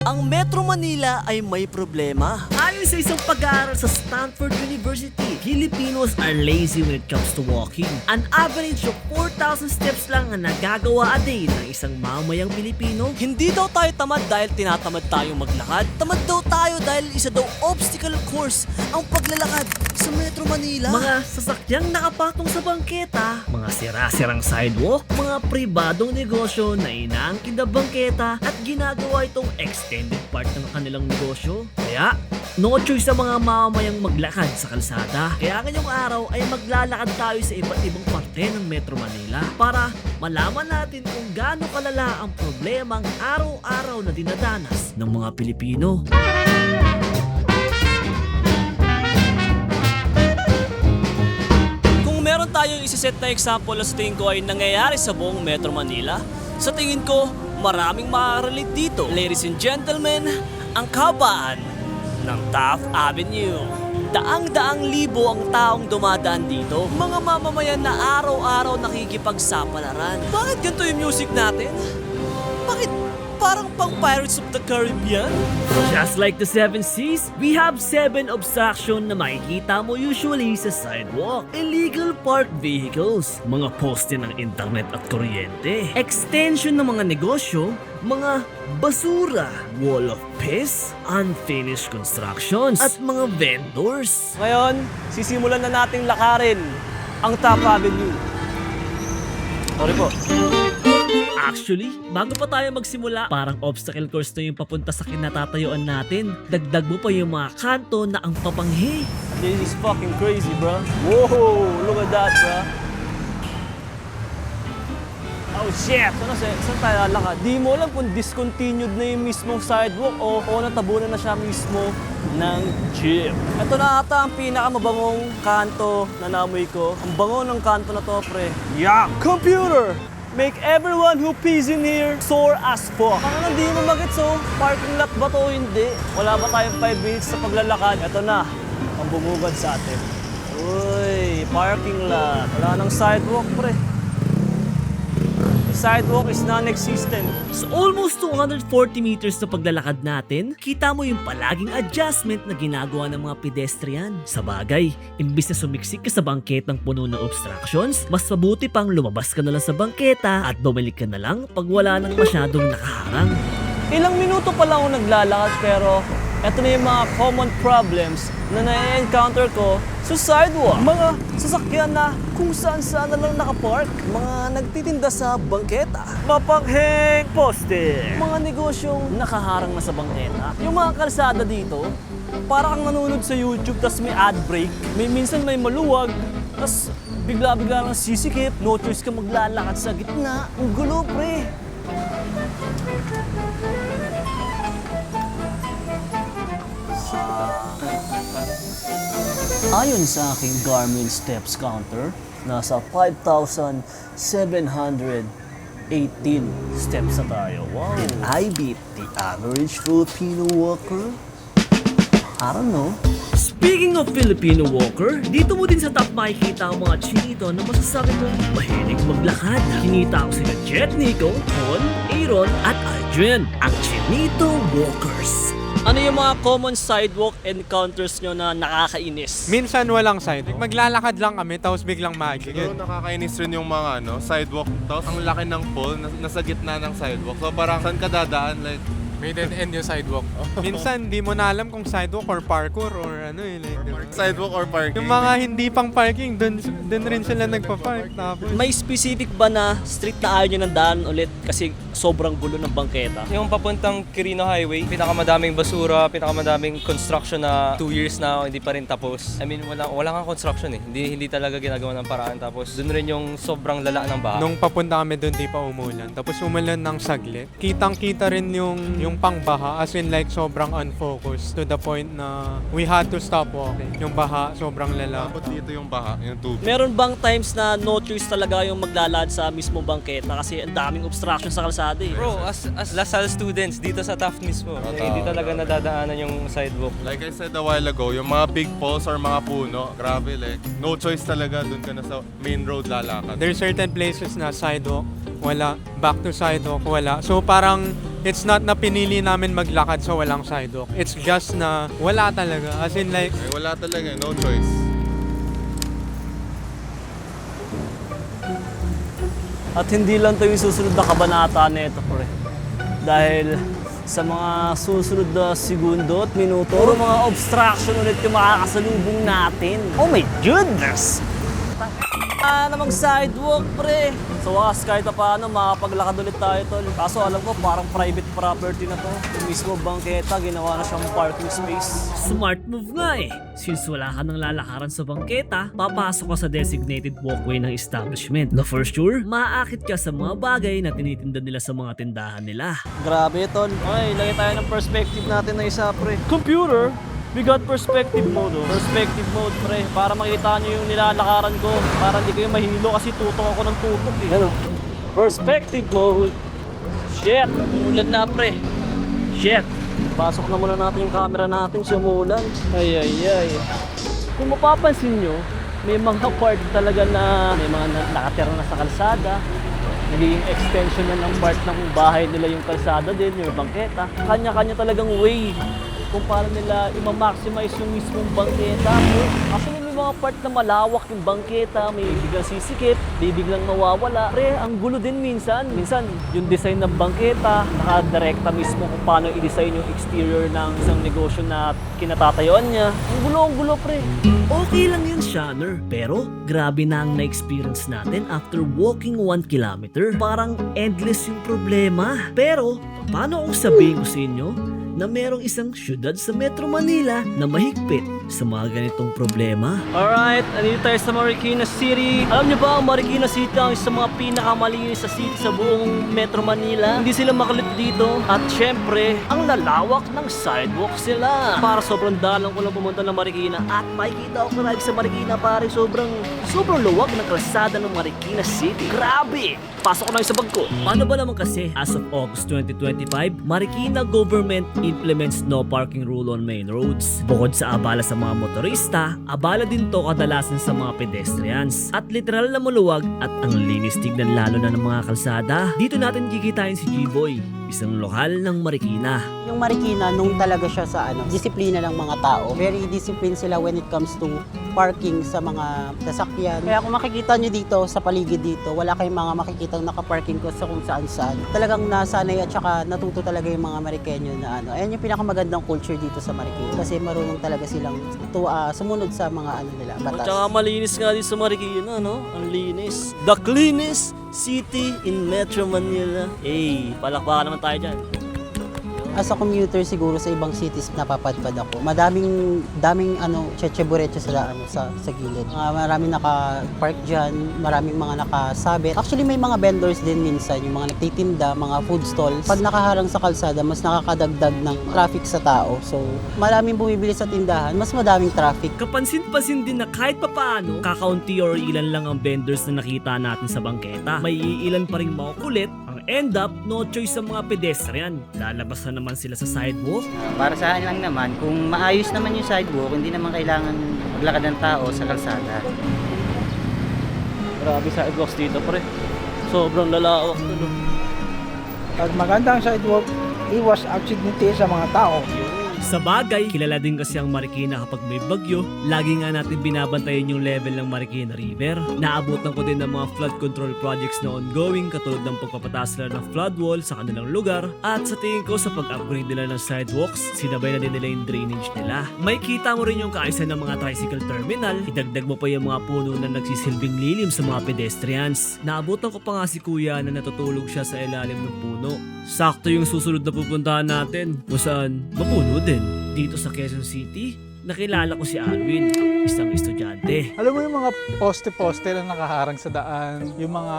Ang Metro Manila ay may problema. Ayon sa isang pag-aaral sa Stanford University, Filipinos are lazy when it comes to walking. An average of 4,000 steps lang ang nagagawa a day ng isang mamayang Pilipino. Hindi daw tayo tamad dahil tinatamad tayong maglakad. Tamad daw tayo dahil isa daw obstacle course ang paglalakad sa Metro Manila. Mga sasakyang nakapatong sa bangketa, mga sira-sirang sidewalk, mga pribadong negosyo na inaangkin na bangketa at ginagawa itong extended part ng kanilang negosyo. Kaya, no choice sa mga mamamayang maglakad sa kalsada. Kaya ngayong araw ay maglalakad tayo sa iba't ibang parte ng Metro Manila para malaman natin kung gaano kalala ang problemang araw-araw na dinadanas ng mga Pilipino. Kung meron tayong isiset na example na sa tingin ko ay nangyayari sa buong Metro Manila, sa tingin ko maraming makaka-relate dito. Ladies and gentlemen, ang kabaan ng Taft Avenue. Daang-daang libo ang taong dumadaan dito. Mga mamamayan na araw-araw nakikipagsapalaran. Bakit ganito yung music natin? Bakit parang pang Pirates of the Caribbean? Just like the Seven Seas, we have 7 obstruction na makikita mo usually sa sidewalk. Illegal parked vehicles, mga poste ng internet at kuryente, extension ng mga negosyo, mga basura, wall of piss, unfinished constructions, at mga vendors. Ngayon, sisimulan na nating lakarin ang Taft Avenue. Sorry po. Actually, bago pa tayo magsimula, parang obstacle course na yung papunta sa kinatatayuan natin. Dagdag mo pa yung mga kanto na ang papanghi. This is fucking crazy, bro. Whoa, look at that, bro. Oh shit! Saan tayo lalakad? Di mo alam kung discontinued na yung mismong sidewalk o natabunan na siya mismo ng jeep. Ito na ata ang pinakamabangong kanto na namoy ko. Ang bango ng kanto na to, pre. Yeah! Computer! Make everyone who pees in here sore as fuck. Ang hindi mo magets, so parking lot ba to? Hindi. Wala ba tayong 5 minutes sa paglalakad? Ito na, ang bumugad sa atin. Uy, parking lot. Wala nang sidewalk, pre. The sidewalk is non-existent. Sa almost 240 meters na paglalakad natin, kita mo yung palaging adjustment na ginagawa ng mga pedestrian. Sa bagay, imbis na sumiksik ka sa bangketang puno ng obstructions, mas mabuti pang lumabas ka na lang sa bangketa at bumalik ka na lang pag wala nang masyadong nakaharang. Ilang minuto pa lang ako naglalakad pero eto na yung mga common problems na na-encounter ko sa sidewalk. Mga sasakyan na kung saan-saan na lang nakapark. Mga nagtitinda sa bangketa. Mapangheng poste. Mga negosyong nakaharang na sa bangketa. Yung mga kalsada dito, para kang nanonood sa YouTube tas may ad break. Minsan may maluwag, tas bigla-bigla lang sisikip. No choice ka maglalakad sa gitna. Ang gulo, pre. Ayon sa aking Garmin Steps Counter, nasa 5,718 steps na tayo. Wow! Did I beat the average Filipino walker? I don't know. Speaking of Filipino walker, dito mo din sa top makikita ang mga chinito na masasabi mong mahilig maglakad. Kinita ko sila Jet Nico, Con, Aaron at Adrian, ang chinito walkers. Ano yung mga common sidewalk encounters nyo na nakakainis? Minsan walang sidewalk. Maglalakad lang kami, tapos biglang magic. Siguro nakakainis rin yung mga sidewalk, tapos ang laki ng pole nasa gitna ng sidewalk. So parang saan ka dadaan, like May dead end yung sidewalk. Minsan, di mo na alam kung sidewalk or parkour or ano eh. Like, sidewalk or parking. yung mga hindi pang parking, dun rin sila nagpa-park. Tapos, May specific ba na street na ayaw nyo ng daan ulit kasi sobrang gulo ng bangketa? Yung papuntang Quirino Highway, pinakamadaming basura, pinakamadaming construction na 2 years na hindi pa rin tapos. I mean, wala kang construction eh. Hindi talaga ginagawa ng paraan. Tapos dun rin yung sobrang lala ng baha. nung papunta kami dun, di pa umulan. Tapos umulan ng saglit. Kitang-kita rin yung pangbaha, as in like sobrang unfocused to the point na we had to stop walking. Yung baha, sobrang lala. Tapos dito yung baha, yung tubig. Meron bang times na no choice talaga yung maglalakad sa mismo bangketa kasi ang daming obstruction sa kalsada eh? Bro, as Lasal students dito sa Taft mismo, hindi talaga nadadaanan yung sidewalk. Like I said a while ago, yung mga big poles or mga puno, grabe like, no choice talaga, dun ka na sa main road lalakad. There's certain places na sidewalk, wala. Back to sidewalk, wala. So parang It's not na pinili namin maglakad sa walang sidewalk. It's just na wala talaga. As in like, Ay, wala talaga, no choice. At hindi lang ito yung susunod na kabanata nito, pre. Dahil sa mga susunod na segundo at minuto, puro mga obstruction ulit yung makakasalubong natin. Oh my goodness! Namang sidewalk, pre. So wakas kahit na paano, makapaglakad ulit tayo, tol. Kaso alam ko, parang private property na to. Yung mismo bangketa, ginawa na siyang parking space. Smart move nga eh. Since wala ka nang lalakaran sa bangketa, papasok ka sa designated walkway ng establishment. Na for sure, maaakit ka sa mga bagay na tinitinda nila sa mga tindahan nila. Grabe, tol. Okay, lagay tayo ng perspective natin na isa, pre. Computer! We got perspective mode, oh. Perspective mode, pre. Para makita nyo yung nilalakaran ko. Para hindi kayo mahilo kasi tutok ako ng tutok, eh. Ano? Perspective mode. Shit! Umulan na, pre. Shit! Pasok na muna natin yung camera natin sa umulan. Ay. Kung mapapansin nyo, may mga part talaga na may mga nakatira na sa kalsada. Naging extension na ng part ng bahay nila yung kalsada din, yung bangketa. Kanya-kanya talagang way kung paano nila i-maximize yung mismong bangketa. Actually, may mga part na malawak yung bangketa, may biglang sisikip, biglang mawawala. Pre, ang gulo din minsan. Minsan, yung design ng bangketa, nakadirekta mismo kung paano i-design yung exterior ng isang negosyo na kinatatayuan niya. Ang gulo, pre. Okay lang yun, Shanner. Pero, grabe na ang na-experience natin after walking 1 kilometer. Parang endless yung problema. Pero, paano kung sabihin ko sa inyo na merong isang syudad sa Metro Manila na mahigpit sa mga ganitong problema? Alright, andito tayo sa Marikina City. Alam niyo ba, ang Marikina City ang isa sa mga pinakamalinis sa city sa buong Metro Manila. Hindi sila makulit dito. At syempre, ang lalawak ng sidewalk sila. Para sobrang dalang ko lang pumunta ng Marikina. At makikita ko lagi sa Marikina, pare, sobrang luwag ng kalsada ng Marikina City. Grabe! Pasok ko na sa bag ko. Paano ba naman kasi, as of August 2025, Marikina government implements no parking rule on main roads. Bukod sa abala sa mga motorista, abala din to kadalasan sa mga pedestrians. At literal na maluwag at ang linis tignan lalo na ng mga kalsada. Dito natin kikitain si G-Boy, isang lokal ng Marikina. Yung Marikina, nung talaga siya sa disiplina ng mga tao. Very disciplined sila when it comes to parking sa mga sasakyan. Kaya kung makikita nyo dito, sa paligid dito, wala kayong mga makikitang nakaparking ko sa kung saan-saan. Talagang nasanay at saka natuto talaga yung mga Marikenyo na Ayan yung pinakamagandang culture dito sa Marikina. Kasi marunong talaga silang sumunod sa mga nila, batas. At saka malinis nga din sa Marikina, no? Ang linis. The cleanest city in Metro Manila. Hey, palakpakan naman tayo dyan. As a commuter siguro sa ibang cities napapadpad ako. Daming cheche-bureche sila sa gilid. Maraming naka-park diyan, maraming mga nakasabit. Actually may mga vendors din minsan, yung mga nagtitinda, mga food stalls. Pag nakaharang sa kalsada, mas nakakadagdag ng traffic sa tao. So, maraming bumibili sa tindahan, mas madaming traffic. Kapansin-pansin din na kahit papaano, kakaunti or ilan lang ang vendors na nakita natin sa bangketa. May ilan pa ring makukulit. Ang end up, no choice sa mga pedestrian. Lalabas na naman sila sa sidewalk. Para sa akin lang naman, kung maayos naman yung sidewalk, hindi naman kailangan maglakad ng tao sa kalsada. Grabe sidewalks dito, pre. Sobrang lalawak na, no? Pag maganda ang sidewalk, iwas aksidente sa mga tao. Sa bagay, kilala din kasi ang Marikina kapag may bagyo. Lagi nga natin binabantayan yung level ng Marikina River. Naabutan ko din ng mga flood control projects na ongoing katulad ng pagpapataas nila ng flood wall sa kanilang lugar. At sa tingin ko sa pag-upgrade nila ng sidewalks, sinabay na din nila yung drainage nila. May kita mo rin yung kaisa ng mga tricycle terminal. Idagdag mo pa yung mga puno na nagsisilbing lilim sa mga pedestrians. Naabutan ko pa nga si kuya na natutulog siya sa ilalim ng puno. Sakto yung susunod na pupuntahan natin kung saan mapuno din. Dito sa Quezon City, nakilala ko si Alwin, isang estudyante. Alam mo yung mga poste-poste na nakaharang sa daan, yung mga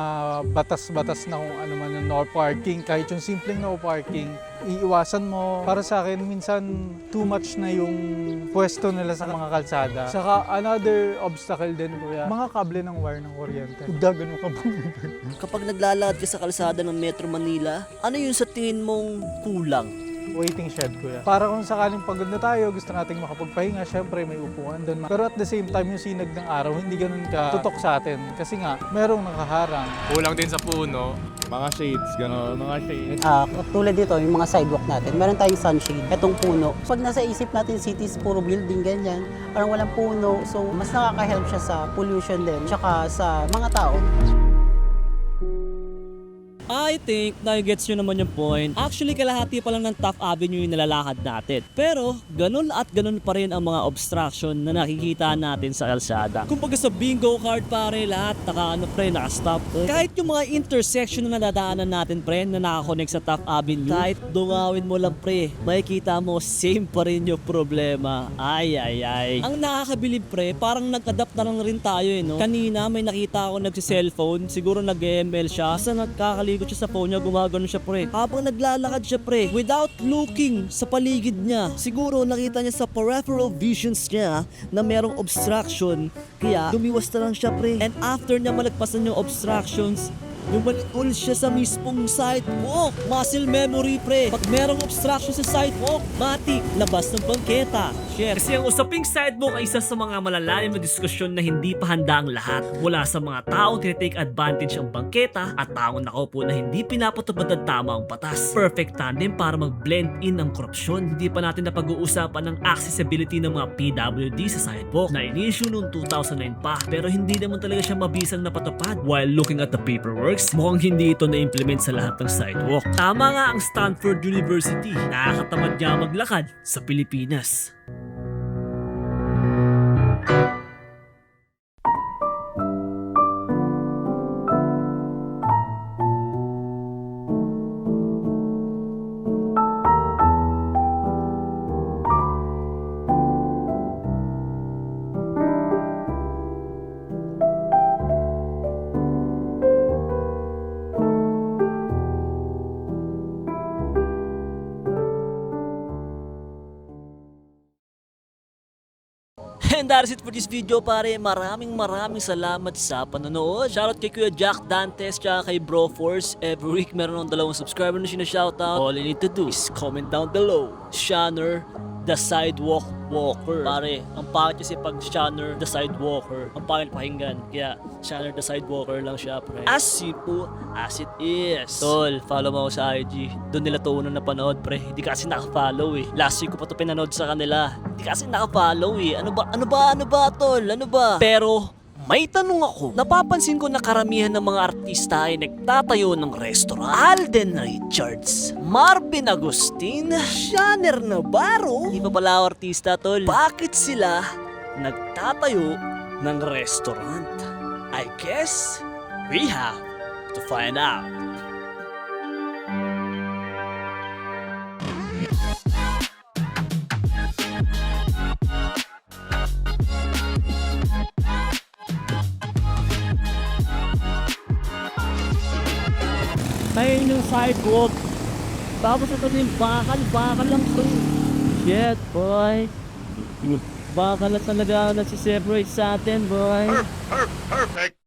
batas-batas na kung ano man yung no parking, kahit yung simpleng no parking, iiwasan mo. Para sa akin, minsan too much na yung pwesto nila sa mga kalsada. Saka another obstacle din, kuya, mga kable ng wire ng kuryente. Ganun ka ba? Kapag naglalakad ka sa kalsada ng Metro Manila, ano yung sa tingin mong kulang? Waiting shed, kuya. Para kung sakaling pagod na tayo, gusto nating makapagpahinga, syempre may upuan doon. Pero at the same time, yung sinag ng araw, hindi ganun ka tutok sa atin. Kasi nga, merong nakaharang. Kulang din sa puno. Mga shades, gano'n, mga shades. Tulad dito, yung mga sidewalk natin, meron tayong sunshade, etong puno. Pag nasa isip natin cities, puro building, ganyan, parang walang puno. So, mas nakaka-help siya sa pollution din, tsaka sa mga tao. I think na-gets nyo naman yung point. Actually, kalahati pa lang ng Taft Avenue yung nalalakad natin. Pero, ganun at ganun pa rin ang mga obstruction na nakikita natin sa kalsada. Kumbaga sa bingo card pare, lahat naka-stop. Kahit yung mga intersection na nadadaanan natin pre, na nakakonect sa Taft Avenue, kahit dungawin mo lang pre, makikita mo same pa rin yung problema. Ay. Ang nakakabilib pre, parang nag-adapt na lang rin tayo no? Kanina may nakita ako nagsi-cellphone, siguro nag-ML siya, basta nagkakaligod siya sa phone niya, gumagano siya pre. Habang naglalakad siya pre, without looking sa paligid niya, siguro nakita niya sa peripheral visions niya na merong obstruction, kaya lumiwas na lang siya pre. And after niya malagpasan yung obstructions, bumalik ulit siya sa mismong sidewalk. Muscle memory pre. Pag merong obstruction sa sidewalk, matik, labas ng bangketa. Share. Kasi ang usaping sidewalk ay isa sa mga malalalim na diskusyon na hindi pa handa ang lahat. Mula sa mga taong tinitake advantage ang bangketa at taong nakaupo na hindi pinapatupad ang tama ang batas. Perfect tandem para mag-blend in ang korupsyon. Hindi pa natin napag-uusapan ng accessibility ng mga PWD sa sidewalk na in-issue noong 2009 pa. Pero hindi naman talaga siya mabisang napatupad. While looking at the paperwork, mukhang hindi ito na-implement sa lahat ng sidewalk. Tama nga ang Stanford University. Nakakatamad niya maglakad sa Pilipinas. And that is it for this video pare. Maraming salamat sa panonood. Shoutout kay Kuya Jack Dantes tsaka kay Bro Force. Every week meron ng 2 subscriber na sinashoutout. All you need to do is comment down below. Shanner the Sidewalk Walker. Pare, ang pangit kasi pag Shanner the Sidewalker. Ang pangit pakinggan. Kaya Shanner the Sidewalker lang siya pre. As simple as it is. Tol, follow mo ako sa IG. Doon nila to unang napanood pre. Hindi kasi naka-follow eh. Last week ko pa to pinanood sa kanila. Hindi kasi naka-follow eh. Ano ba tol? Ano ba? Pero may tanong ako. Napapansin ko na karamihan ng mga artista ay nagtatayo ng restaurant. Alden Richards, Marvin Agustin, Shanner Navarro. Di pa pala ako artista tol. Bakit sila nagtatayo ng restaurant? I guess we have to find out. Tayo yung sidewalk. Tapos ito yung bakal lang to. Shit, boy. Bakal na talaga ang nagsiseparate sa atin, boy. Perfect.